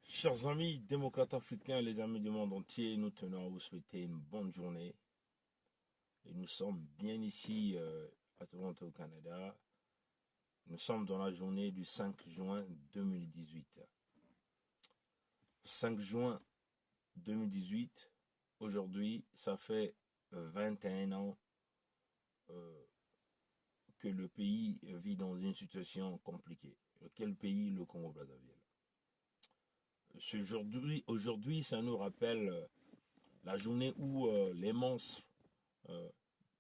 Chers amis démocrates africains, les amis du monde entier, nous tenons à vous souhaiter une bonne journée. Et nous sommes bien ici à Toronto, au Canada. Nous sommes dans la journée du 5 juin 2018. 5 juin 2018, aujourd'hui, ça fait 21 ans que le pays vit dans une situation compliquée. Quel pays? Le Congo-Brazzaville. Aujourd'hui, ça nous rappelle la journée où les monstres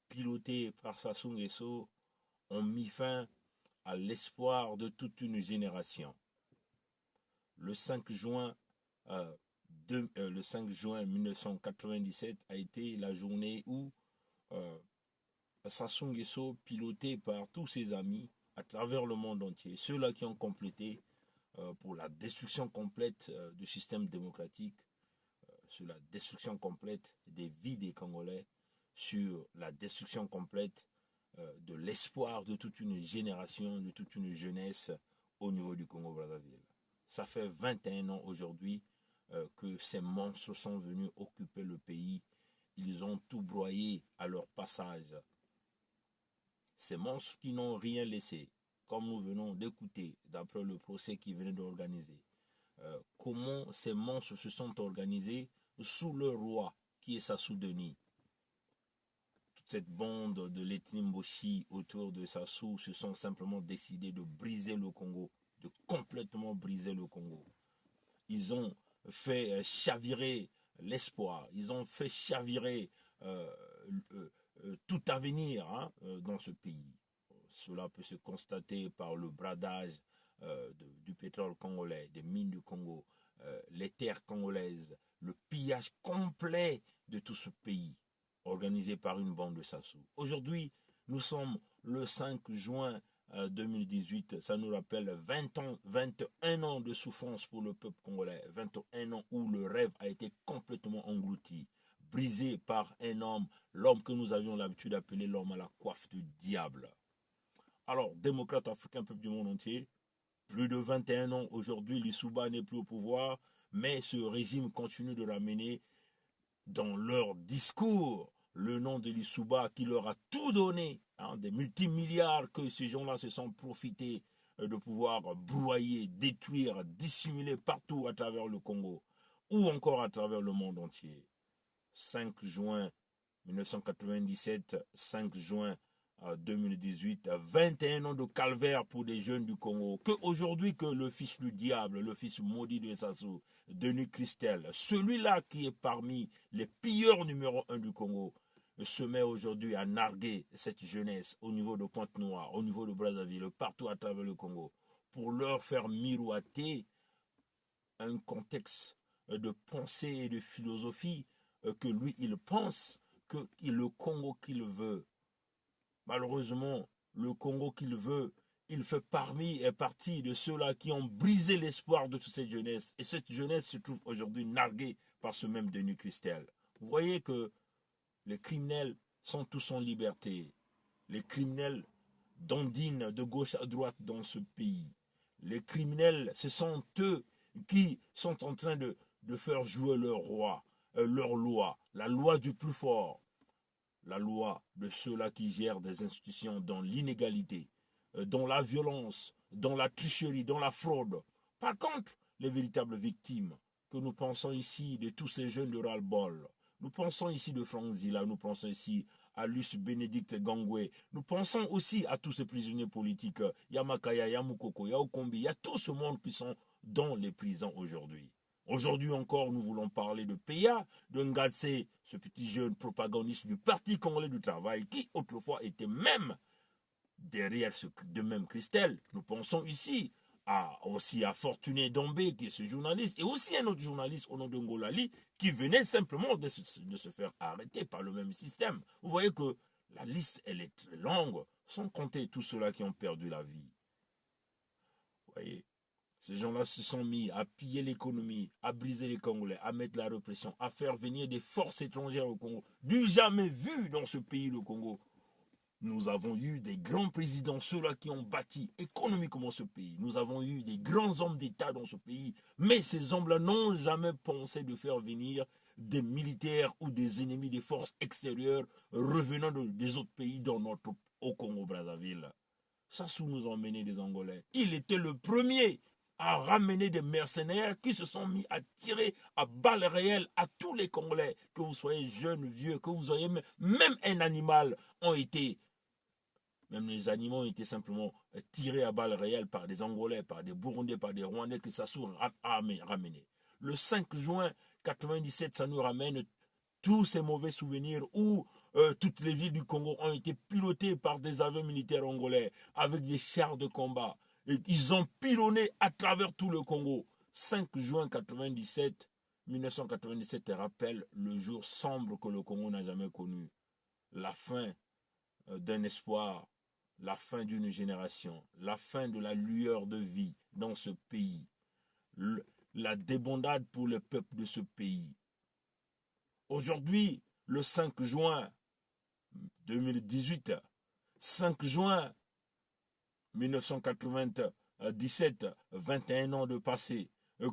pilotés par Sassou Nguesso ont mis fin à l'espoir de toute une génération. Le 5 juin, le 5 juin 1997 a été la journée où Sassou Nguesso, piloté par tous ses amis à travers le monde entier, ceux-là qui ont complété pour la destruction complète du système démocratique, sur la destruction complète des vies des Congolais, sur la destruction complète de l'espoir de toute une génération, de toute une jeunesse au niveau du Congo-Brazzaville. Ça fait 21 ans aujourd'hui que ces monstres sont venus occuper le pays. Ils ont tout broyé à leur passage. Ces monstres qui n'ont rien laissé, comme nous venons d'écouter d'après le procès qu'ils venaient d'organiser. Comment ces monstres se sont organisés sous leur roi, qui est Sassou Denis. Toute cette bande de l'ethnie Mboshi autour de Sassou se sont simplement décidés de briser le Congo, de complètement briser le Congo. Ils ont fait chavirer l'espoir, ils ont fait chavirer tout avenir dans ce pays. Cela peut se constater par le bradage du pétrole congolais, des mines du Congo, les terres congolaises, le pillage complet de tout ce pays, organisé par une bande de Sassou. Aujourd'hui, nous sommes le 5 juin 2018, ça nous rappelle 21 ans de souffrance pour le peuple congolais, 21 ans où le rêve a été complètement englouti, brisé par un homme, l'homme que nous avions l'habitude d'appeler l'homme à la coiffe du diable. Alors, démocrates africains, peuple du monde entier, plus de 21 ans aujourd'hui, l'Issouba n'est plus au pouvoir, mais ce régime continue de ramener dans leur discours le nom de l'Issouba qui leur a tout donné, des multimilliards que ces gens-là se sont profités de pouvoir broyer, détruire, dissimuler partout à travers le Congo ou encore à travers le monde entier. 5 juin 1997, 5 juin 2018, 21 ans de calvaire pour des jeunes du Congo. Qu'aujourd'hui que le fils du diable, le fils maudit de Sassou, Denis Christel, celui-là qui est parmi les pilleurs numéro 1 du Congo, se met aujourd'hui à narguer cette jeunesse au niveau de Pointe-Noire, au niveau de Brazzaville, partout à travers le Congo, pour leur faire miroiter un contexte de pensée et de philosophie que lui, il pense que le Congo qu'il veut, malheureusement, le Congo qu'il veut, il fait partie de ceux-là qui ont brisé l'espoir de toute cette jeunesse. Et cette jeunesse se trouve aujourd'hui narguée par ce même Denis Christel. Vous voyez que les criminels sont tous en liberté. Les criminels dandinent de gauche à droite dans ce pays. Les criminels, ce sont eux qui sont en train de faire jouer leur roi, leur loi, la loi du plus fort, la loi de ceux-là qui gèrent des institutions dans l'inégalité, dans la violence, dans la tricherie, dans la fraude. Par contre, les véritables victimes que nous pensons ici de tous ces jeunes de ras-le-bol, nous pensons ici de Franck Zila, nous pensons ici à Luce Bénédicte Gangoué, nous pensons aussi à tous ces prisonniers politiques, Yamakaya, Yamoukoko, Yaokombi, il y a tout ce monde qui sont dans les prisons aujourd'hui. Aujourd'hui encore, nous voulons parler de Peya, de Ngatse, ce petit jeune propagandiste du Parti congolais du travail, qui autrefois était même derrière ce de même Christelle. Nous pensons ici aussi à Fortuné Dombé, qui est ce journaliste, et aussi un autre journaliste au nom de Ngolali, qui venait simplement de se faire arrêter par le même système. Vous voyez que la liste, elle est très longue, sans compter tous ceux-là qui ont perdu la vie. Vous voyez, ces gens-là se sont mis à piller l'économie, à briser les Congolais, à mettre la répression, à faire venir des forces étrangères au Congo, du jamais vu dans ce pays, le Congo. Nous avons eu des grands présidents, ceux-là qui ont bâti économiquement ce pays. Nous avons eu des grands hommes d'État dans ce pays. Mais ces hommes-là n'ont jamais pensé de faire venir des militaires ou des ennemis des forces extérieures revenant des autres pays au Congo-Brazzaville. Sassou nous a emmené des Angolais. Il était le premier à ramener des mercenaires qui se sont mis à tirer à balles réelles à tous les Congolais. Que vous soyez jeunes, vieux, que vous soyez même un animal, même les animaux ont été simplement tirés à balles réelles par des Angolais, par des Burundais, par des Rwandais que Sassou a ramené. Le 5 juin 1997, ça nous ramène tous ces mauvais souvenirs où toutes les villes du Congo ont été pilotées par des avions militaires angolais avec des chars de combat. Et ils ont pilonné à travers tout le Congo. 5 juin 1997 rappelle le jour sombre que le Congo n'a jamais connu. La fin d'un espoir, la fin d'une génération, la fin de la lueur de vie dans ce pays, la débandade pour le peuple de ce pays. Aujourd'hui, le 5 juin 2018, 5 juin 1997, 21 ans de passé,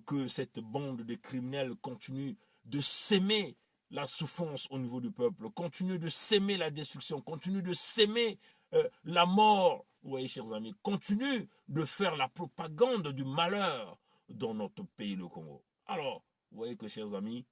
que cette bande de criminels continue de s'aimer la souffrance au niveau du peuple, continue de s'aimer la destruction, continue de s'aimer la mort, vous voyez chers amis, continue de faire la propagande du malheur dans notre pays, le Congo. Alors, vous voyez que chers amis,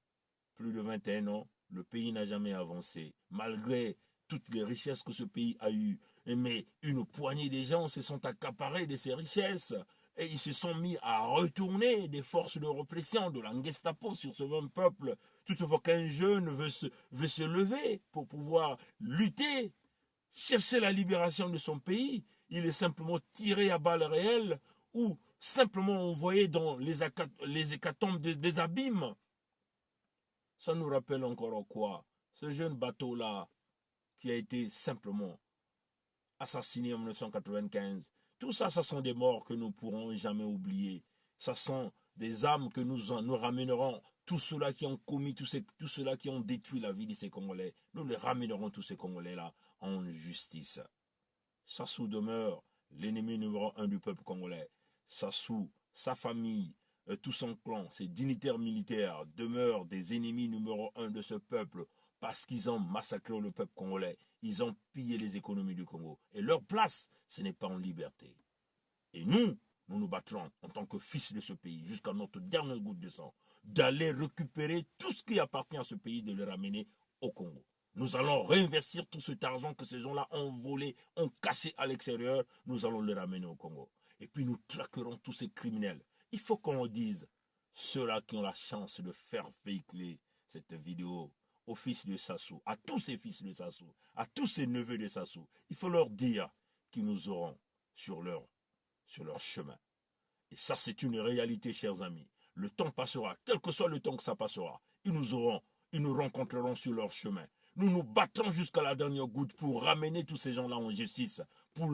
plus de 21 ans, le pays n'a jamais avancé, malgré toutes les richesses que ce pays a eues. Mais une poignée de gens se sont accaparés de ces richesses et ils se sont mis à retourner des forces de répression de la Gestapo sur ce même peuple. Toutefois qu'un jeune veut se lever pour pouvoir lutter, chercher la libération de son pays, il est simplement tiré à balles réelles ou simplement envoyé dans les hécatombes des abîmes. Ça nous rappelle encore quoi? Ce jeune bateau-là qui a été simplement assassiné en 1995. Tout ça, ce sont des morts que nous ne pourrons jamais oublier. Ce sont des âmes que nous ramènerons. Tous ceux-là qui ont commis, tous ceux-là qui ont détruit la vie de ces Congolais, nous les ramènerons, tous ces Congolais-là, en justice. Sassou demeure l'ennemi numéro 1 du peuple congolais. Sassou, sa famille, tout son clan, ses dignitaires militaires demeurent des ennemis numéro 1 de ce peuple parce qu'ils ont massacré le peuple congolais. Ils ont pillé les économies du Congo. Et leur place, ce n'est pas en liberté. Et nous nous battrons en tant que fils de ce pays, jusqu'à notre dernière goutte de sang, d'aller récupérer tout ce qui appartient à ce pays, de le ramener au Congo. Nous allons réinvestir tout cet argent que ces gens-là ont volé, ont cassé à l'extérieur. Nous allons le ramener au Congo. Et puis nous traquerons tous ces criminels. Il faut qu'on le dise, ceux-là qui ont la chance de faire véhiculer cette vidéo aux fils de Sassou, à tous ces fils de Sassou, à tous ces neveux de Sassou, il faut leur dire qu'ils nous auront sur leur chemin. Et ça, c'est une réalité, chers amis. Le temps passera, quel que soit le temps que ça passera, ils nous rencontreront sur leur chemin. Nous nous battrons jusqu'à la dernière goutte pour ramener tous ces gens-là en justice, pour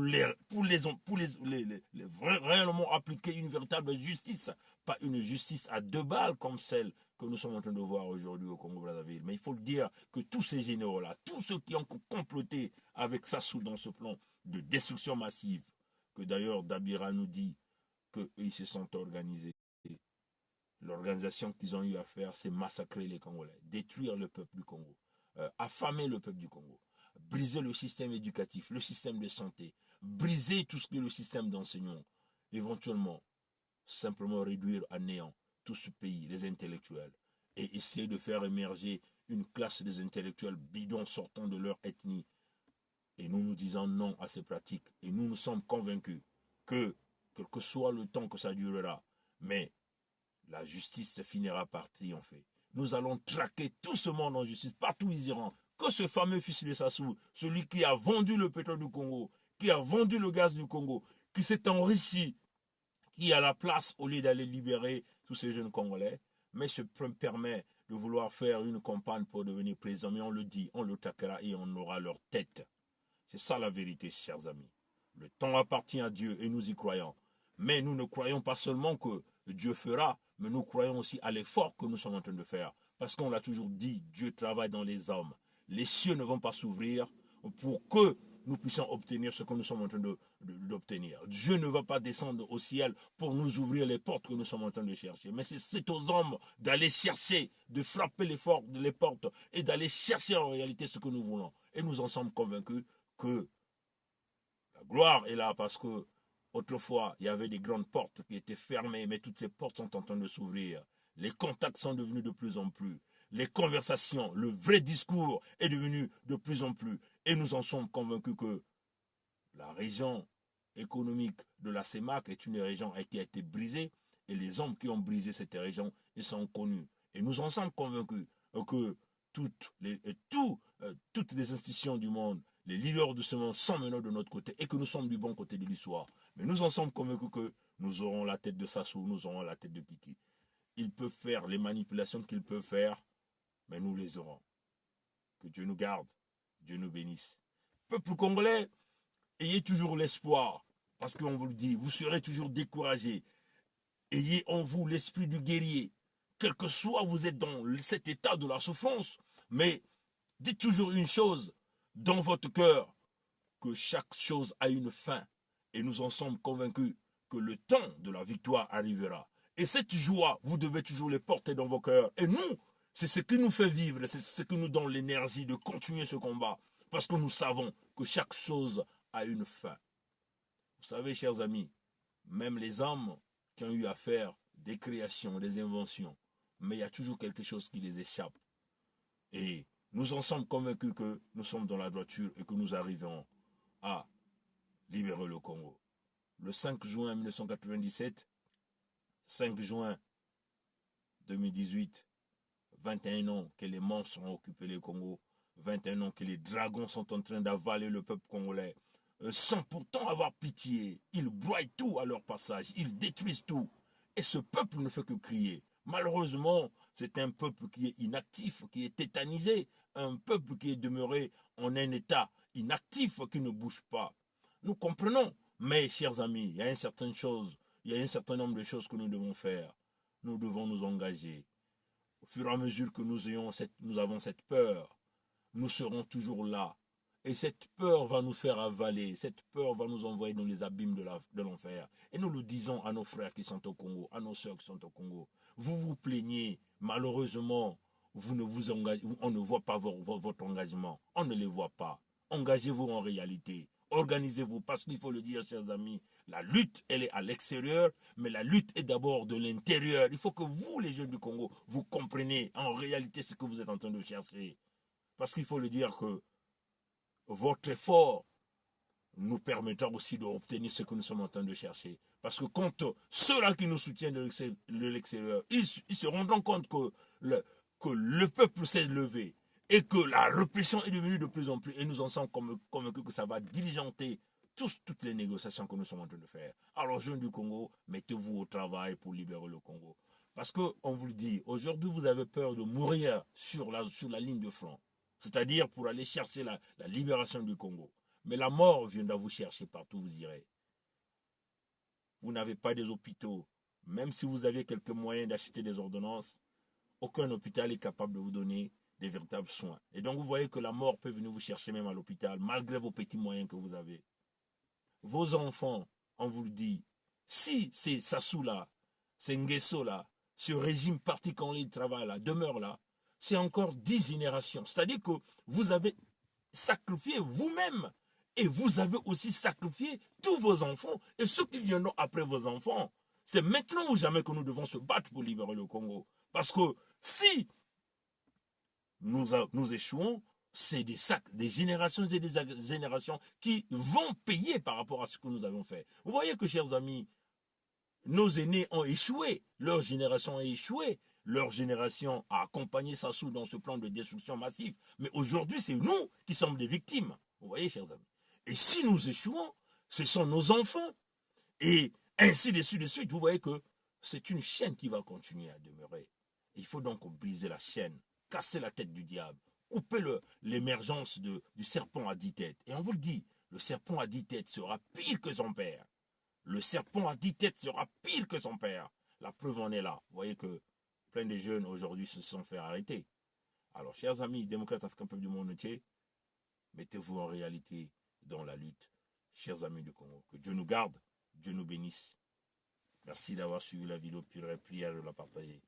réellement appliquer une véritable justice, pas une justice à 2 balles comme celle que nous sommes en train de voir aujourd'hui au Congo-Brazzaville. Mais il faut le dire que tous ces généraux-là, tous ceux qui ont comploté avec Sassou dans ce plan de destruction massive, que d'ailleurs Dabira nous dit qu'ils se sont organisés. L'organisation qu'ils ont eu à faire, c'est massacrer les Congolais, détruire le peuple du Congo, affamer le peuple du Congo, briser le système éducatif, le système de santé, briser tout ce que le système d'enseignement, éventuellement, simplement réduire à néant tout ce pays, les intellectuels, et essayer de faire émerger une classe des intellectuels bidons sortant de leur ethnie. Et nous disons non à ces pratiques. Et nous sommes convaincus que, quel que soit le temps que ça durera, mais la justice finira par triompher. Nous allons traquer tout ce monde en justice, partout où ils iront. Que ce fameux fils de Sassou, celui qui a vendu le pétrole du Congo, qui a vendu le gaz du Congo, qui s'est enrichi, qui a la place au lieu d'aller libérer tous ces jeunes Congolais, mais se permet de vouloir faire une campagne pour devenir président. Mais on le dit, on le traquera et on aura leur tête. C'est ça la vérité, chers amis. Le temps appartient à Dieu et nous y croyons. Mais nous ne croyons pas seulement que Dieu fera, mais nous croyons aussi à l'effort que nous sommes en train de faire. Parce qu'on l'a toujours dit, Dieu travaille dans les hommes. Les cieux ne vont pas s'ouvrir pour que nous puissions obtenir ce que nous sommes en train d'obtenir. Dieu ne va pas descendre au ciel pour nous ouvrir les portes que nous sommes en train de chercher. Mais c'est aux hommes d'aller chercher, de frapper les portes et d'aller chercher en réalité ce que nous voulons. Et nous en sommes convaincus que la gloire est là parce que autrefois, il y avait des grandes portes qui étaient fermées, mais toutes ces portes sont en train de s'ouvrir. Les contacts sont devenus de plus en plus. Les conversations, le vrai discours est devenu de plus en plus. Et nous en sommes convaincus que la région économique de la CEMAC est une région qui a été brisée. Et les hommes qui ont brisé cette région, ils sont connus. Et nous en sommes convaincus que toutes les institutions du monde, les leaders de ce monde sont maintenant de notre côté et que nous sommes du bon côté de l'histoire. Mais nous en sommes convaincus que nous aurons la tête de Sassou, nous aurons la tête de Kiki. Ils peuvent faire les manipulations qu'ils peuvent faire, mais nous les aurons. Que Dieu nous garde, Dieu nous bénisse. Peuple congolais, ayez toujours l'espoir, parce qu'on vous le dit, vous serez toujours découragés. Ayez en vous l'esprit du guerrier. Quel que soit vous êtes dans cet état de la souffrance, mais dites toujours une chose dans votre cœur, que chaque chose a une fin. Et nous en sommes convaincus que le temps de la victoire arrivera. Et cette joie, vous devez toujours les porter dans vos cœurs. Et nous, c'est ce qui nous fait vivre, c'est ce qui nous donne l'énergie de continuer ce combat. Parce que nous savons que chaque chose a une fin. Vous savez, chers amis, même les hommes qui ont eu à faire des créations, des inventions, mais il y a toujours quelque chose qui les échappe. Et nous en sommes convaincus que nous sommes dans la droiture et que nous arriverons à libérer le Congo. Le 5 juin 1997, 5 juin 2018, 21 ans que les monstres ont occupé le Congo, 21 ans que les dragons sont en train d'avaler le peuple congolais, sans pourtant avoir pitié. Ils broient tout à leur passage, ils détruisent tout. Et ce peuple ne fait que crier. Malheureusement, c'est un peuple qui est inactif, qui est tétanisé, un peuple qui est demeuré en un état inactif, qui ne bouge pas. Nous comprenons, mais chers amis, il y a une certaine chose, il y a un certain nombre de choses que nous devons faire. Nous devons nous engager. Au fur et à mesure que nous avons cette peur, nous serons toujours là. Et cette peur va nous faire avaler, cette peur va nous envoyer dans les abîmes de l'enfer. Et nous le disons à nos frères qui sont au Congo, à nos sœurs qui sont au Congo. Vous vous plaignez, malheureusement, vous ne vous engagez, on ne voit pas votre engagement, on ne les voit pas. Engagez-vous en réalité, organisez-vous, parce qu'il faut le dire, chers amis, la lutte, elle est à l'extérieur, mais la lutte est d'abord de l'intérieur. Il faut que vous, les jeunes du Congo, vous compreniez en réalité ce que vous êtes en train de chercher. Parce qu'il faut le dire que votre effort nous permettra aussi d'obtenir ce que nous sommes en train de chercher. Parce que quand ceux-là qui nous soutiennent de l'extérieur, ils se rendront compte que le peuple s'est levé et que la répression est devenue de plus en plus. Et nous en sommes convaincus que ça va diligenter toutes les négociations que nous sommes en train de faire. Alors, jeunes du Congo, mettez-vous au travail pour libérer le Congo. Parce qu'on vous le dit, aujourd'hui, vous avez peur de mourir sur la ligne de front. C'est-à-dire pour aller chercher la libération du Congo. Mais la mort viendra vous chercher partout où vous irez. Vous n'avez pas des hôpitaux. Même si vous avez quelques moyens d'acheter des ordonnances, aucun hôpital est capable de vous donner des véritables soins. Et donc vous voyez que la mort peut venir vous chercher même à l'hôpital, malgré vos petits moyens que vous avez. Vos enfants, on vous le dit, si c'est Sassou là, c'est Nguesso là, ce régime parti quand il travaille là, demeure là, c'est encore 10 générations. C'est-à-dire que vous avez sacrifié vous-même et vous avez aussi sacrifié tous vos enfants et ceux qui viendront après vos enfants. C'est maintenant ou jamais que nous devons se battre pour libérer le Congo. Parce que si nous échouons, c'est des générations et des générations qui vont payer par rapport à ce que nous avons fait. Vous voyez que, chers amis, nos aînés ont échoué, leur génération a échoué, leur génération a accompagné Sassou dans ce plan de destruction massive. Mais aujourd'hui, c'est nous qui sommes des victimes. Vous voyez, chers amis. Et si nous échouons, ce sont nos enfants. Et ainsi de suite, vous voyez que c'est une chaîne qui va continuer à demeurer. Il faut donc briser la chaîne, casser la tête du diable, couper l'émergence du serpent à 10 têtes. Et on vous le dit, le serpent à 10 têtes sera pire que son père. Le serpent à 10 têtes sera pire que son père. La preuve en est là. Vous voyez que plein de jeunes aujourd'hui se sont fait arrêter. Alors, chers amis, démocrates africains, peuple du monde entier, mettez-vous en réalité dans la lutte. Chers amis du Congo, que Dieu nous garde, Dieu nous bénisse. Merci d'avoir suivi la vidéo, prière de la partager.